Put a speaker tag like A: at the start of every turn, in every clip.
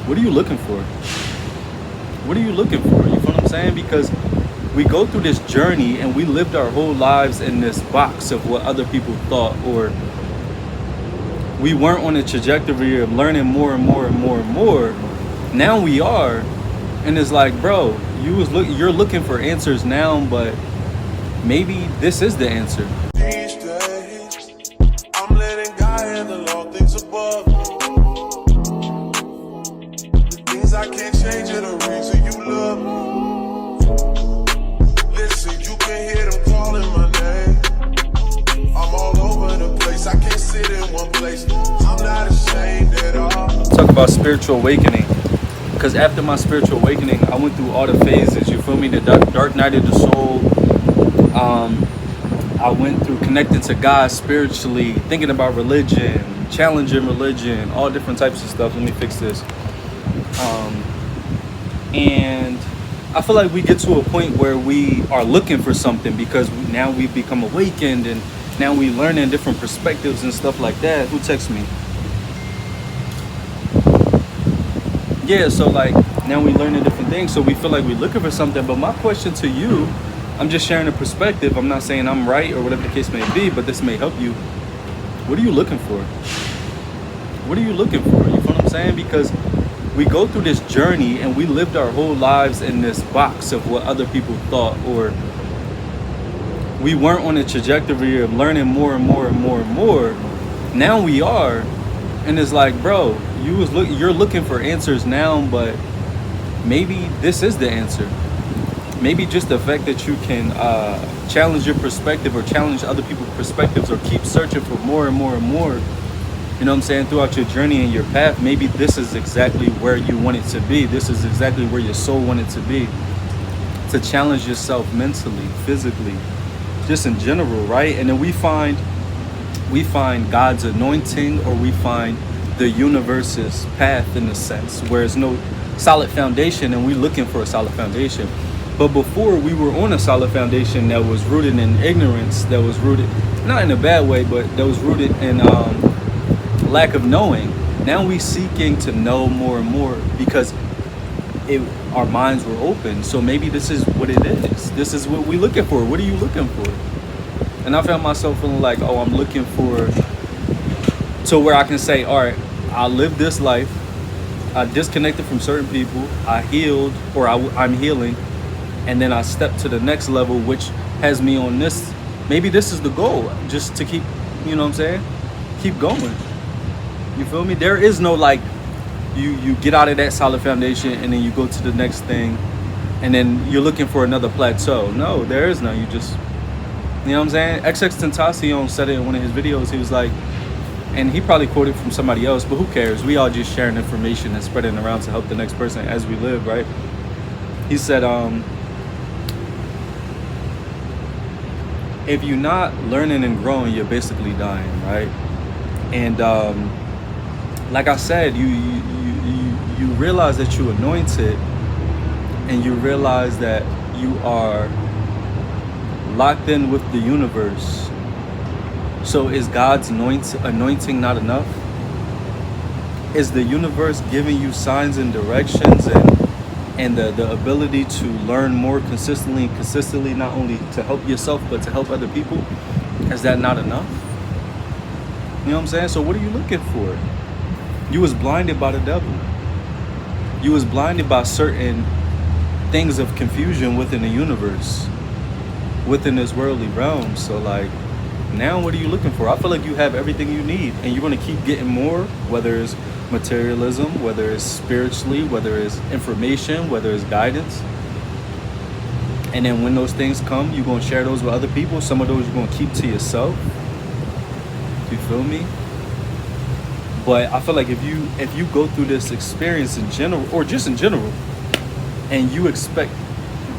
A: What are you looking for? What are you looking for? You feel what I'm saying? Because we go through this journey and we lived our whole lives in this box of what other people thought, or we weren't on a trajectory of learning more and more and more and more. Now we are, and it's like, bro, you're looking for answers now, but maybe this is the answer.
B: These days, I'm letting God handle all things above. The things I can't change are the reason you love me. Listen, you can hear them calling my name. I'm all over the place, I can't sit in one place. I'm not ashamed at all.
A: Talk about spiritual awakening, because after my spiritual awakening, I went through all the phases. You feel me? The dark night of the soul. I went through connecting to God spiritually, thinking about religion, challenging religion, all different types of stuff. Let me fix this. And I feel like we get to a point where we are looking for something because now we've become awakened, and now we learning different perspectives and stuff like that. Who texts me? Yeah, so like now we learning different things, so we feel like we're looking for something. But my question to you, I'm just sharing a perspective. I'm not saying I'm right or whatever the case may be, but this may help you. What are you looking for? What are you looking for? You feel what I'm saying? Because we go through this journey and we lived our whole lives in this box of what other people thought, or we weren't on a trajectory of learning more and more and more and more. Now we are, and it's like, bro, you're looking for answers now, but maybe this is the answer. Maybe just the fact that you can challenge your perspective or challenge other people's perspectives or keep searching for more and more and more, you know what I'm saying, throughout your journey and your path, maybe this is exactly where you want it to be. This is exactly where your soul wanted to be. To challenge yourself mentally, physically, just in general, right? And then we find God's anointing, or we find the universe's path, in a sense, where there's no solid foundation, and we're looking for a solid foundation. But before, we were on a solid foundation that was rooted in ignorance, that was rooted, not in a bad way, but that was rooted in lack of knowing. Now we seeking to know more and more because our minds were open. So maybe this is what it is. This is what we're looking for. What are you looking for? And I found myself feeling like, oh, I'm looking for to where I can say, all right, I lived this life. I disconnected from certain people. I healed, or I'm healing. And then I step to the next level, which has me on this. Maybe this is the goal, just to keep, you know what I'm saying? Keep going. You feel me? There is no like, you get out of that solid foundation and then you go to the next thing and then you're looking for another plateau. No, there is none. You just, you know what I'm saying? XXXTentacion said it in one of his videos. He was like, and he probably quoted from somebody else, but who cares? We all just sharing information and spreading it around to help the next person as we live, right? He said, if you're not learning and growing, you're basically dying, right? And like I said, you realize that you're anointed, and you realize that you are locked in with the universe. So is God's anointing not enough? Is the universe giving you signs and directions and the ability to learn more consistently, not only to help yourself, but to help other people? Is that not enough? You know what I'm saying? So what are you looking for? You was blinded by the devil. You was blinded by certain things of confusion within the universe, within this worldly realm. So like, now what are you looking for? I feel like you have everything you need, and you're going to keep getting more, whether it's materialism, whether it's spiritually, whether it's information, whether it's guidance. And then when those things come, you're going to share those with other people. Some of those you're going to keep to yourself. You feel me? But I feel like if you go through this experience in general, or just in general, and you expect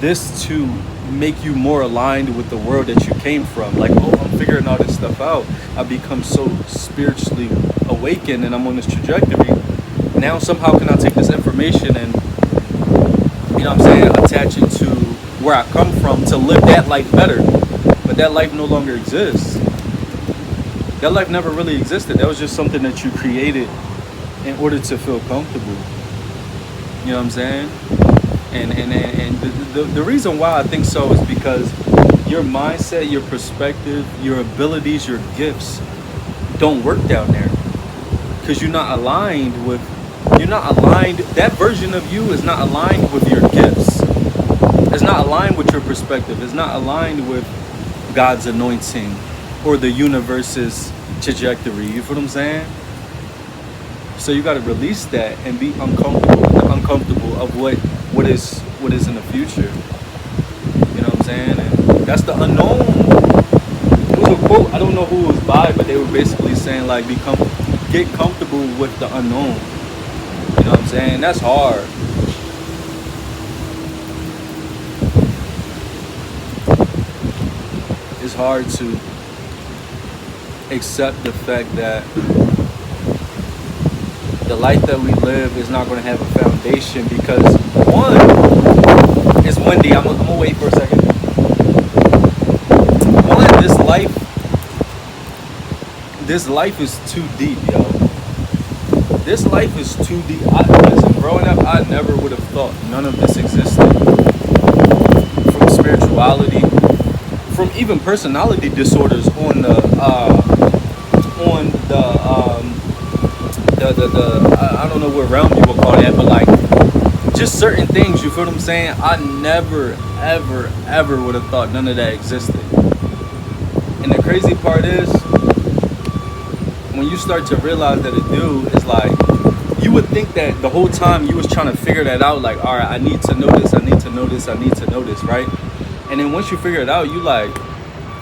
A: this to make you more aligned with the world that you came from, like, oh, I'm figuring all this stuff out, I've become so spiritually awakened and I'm on this trajectory, now somehow can I take this information and, you know what I'm saying, attach it to where I come from to live that life better. But that life no longer exists. That life never really existed. That was just something that you created in order to feel comfortable. You know what I'm saying? And the reason why I think so is because your mindset, your perspective, your abilities, your gifts don't work down there because you're not aligned. That version of you is not aligned with your gifts. It's not aligned with your perspective. It's not aligned with God's anointing or the universe's trajectory. You feel what I'm saying? So you got to release that and be uncomfortable of what is in the future. You know what I'm saying? And that's the unknown. It was a quote. I don't know who it was by, but they were basically saying like, get comfortable with the unknown. You know what I'm saying? That's hard. It's hard to accept the fact that the life that we live is not going to have a foundation because one, it's windy. I'm gonna wait for a second. One, this life is too deep, yo. This life is too deep. Listen, growing up, I never would have thought none of this existed. From spirituality, from even personality disorders on the I don't know what realm you would call that, but like just certain things, you feel what I'm saying? I never, ever would have thought none of that existed. And the crazy part is, when you start to realize that it do, it's like, you would think that the whole time you was trying to figure that out, like, all right, I need to know this, I need to know this, I need to know this, right? And then once you figure it out, you like,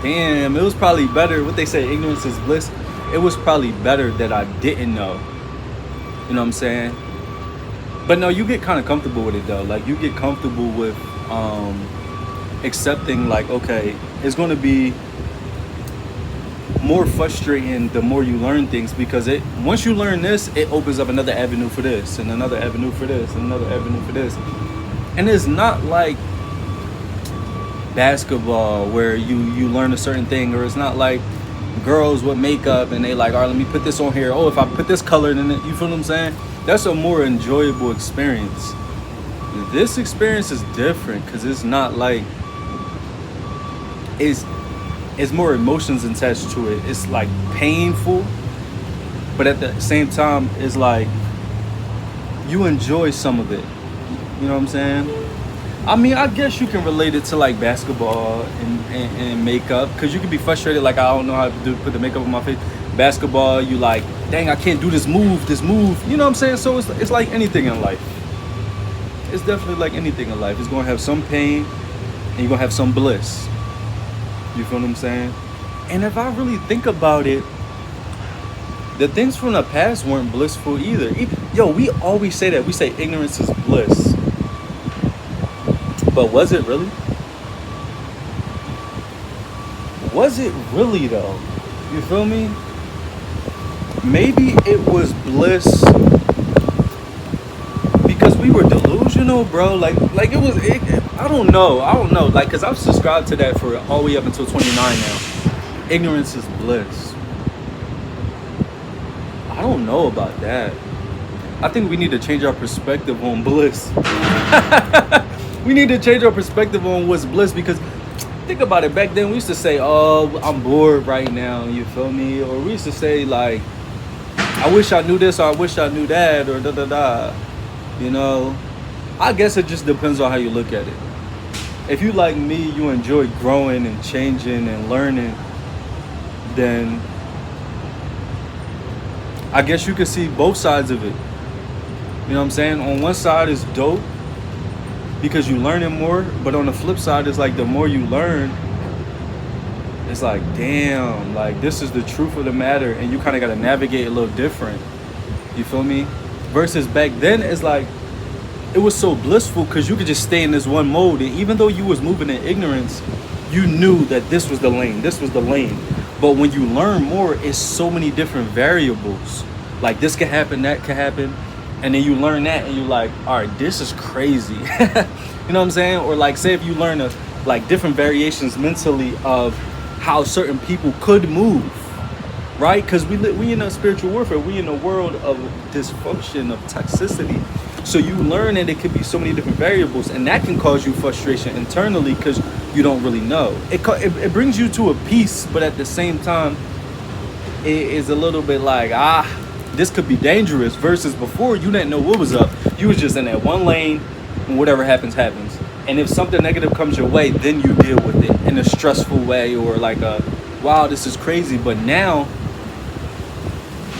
A: damn, it was probably better. What they say, ignorance is bliss. It was probably better that I didn't know. You know what I'm saying? But no, you get kind of comfortable with it though. Like you get comfortable with accepting like, okay, it's going to be more frustrating the more you learn things because once you learn this, it opens up another avenue for this and another avenue for this and another avenue for this. And it's not like basketball where you learn a certain thing, or it's not like girls with makeup and they like, all right, let me put this on here. Oh, if I put this color in it, you feel what I'm saying? That's a more enjoyable experience. This experience is different because it's not like it's more emotions attached to it. It's like painful, but at the same time, it's like you enjoy some of it. You know what I'm saying? I mean, I guess you can relate it to like basketball and makeup because you can be frustrated like, I don't know how to put the makeup on my face. Basketball, you like, dang, I can't do this move. You know what I'm saying? So it's like anything in life. It's definitely like anything in life. It's going to have some pain and you're going to have some bliss. You feel what I'm saying? And if I really think about it, the things from the past weren't blissful either. Yo, we always say that. We say ignorance is bliss. But was it really? Was it really though? You feel me? Maybe it was bliss because we were delusional, bro. Like it was. I don't know. Like, cause I've subscribed to that for all the way up until 29 now. Ignorance is bliss. I don't know about that. I think we need to change our perspective on bliss. We need to change our perspective on what's bliss because think about it. Back then we used to say, oh, I'm bored right now. You feel me? Or we used to say like, I wish I knew this or I wish I knew that or da-da-da. You know? I guess it just depends on how you look at it. If you like me, you enjoy growing and changing and learning, then I guess you can see both sides of it. You know what I'm saying? On one side is dope because you learning more, but on the flip side is like the more you learn, it's like, damn, like this is the truth of the matter, and you kind of got to navigate a little different. You feel me? Versus back then, it's like it was so blissful because you could just stay in this one mode, and even though you was moving in ignorance, you knew that this was the lane, this was the lane. But when you learn more, it's so many different variables. Like this could happen, that could happen. And then you learn that and you're like, all right, this is crazy. You know what I'm saying? Or like, say if you learn like different variations mentally of how certain people could move, right? Because we in a spiritual warfare. We in a world of dysfunction, of toxicity. So you learn that it could be so many different variables, and that can cause you frustration internally because you don't really know. It brings you to a peace, but at the same time, it is a little bit like, this could be dangerous, versus before you didn't know what was up. You was just in that one lane, and whatever happens, happens. And if something negative comes your way, then you deal with it in a stressful way, or like a, wow, this is crazy. But now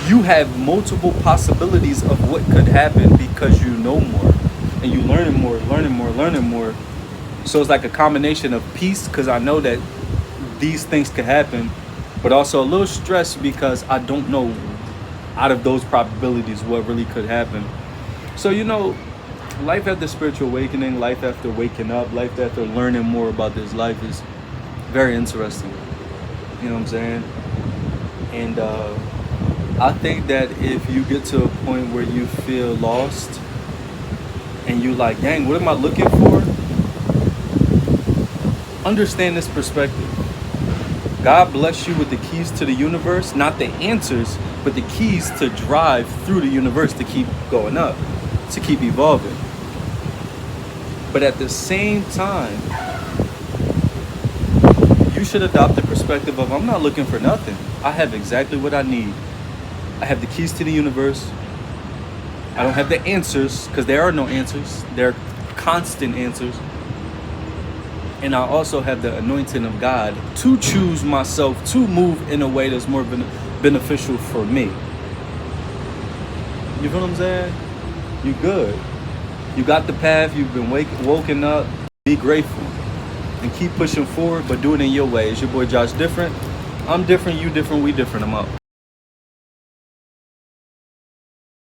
A: you have multiple possibilities of what could happen because you know more, and you learning more. So it's like a combination of peace because I know that these things could happen, but also a little stress because I don't know out of those probabilities what really could happen. So, you know, life after spiritual awakening, life after waking up, life after learning more about this life is very interesting. You know what I'm saying? And I think that if you get to a point where you feel lost and you like, dang, what am I looking for? Understand this perspective. God bless you with the keys to the universe, not the answers, but the keys to drive through the universe to keep going up, to keep evolving. But at the same time, you should adopt the perspective of, I'm not looking for nothing. I have exactly what I need. I have the keys to the universe. I don't have the answers, because there are no answers. They're constant answers. And I also have the anointing of God to choose myself to move in a way that's more beneficial for me. You feel what I'm saying? You good. You got the path. You've been woken up. Be grateful and keep pushing forward, but do it in your way. It's your boy Josh Different. I'm different. You different. We different. I'm out.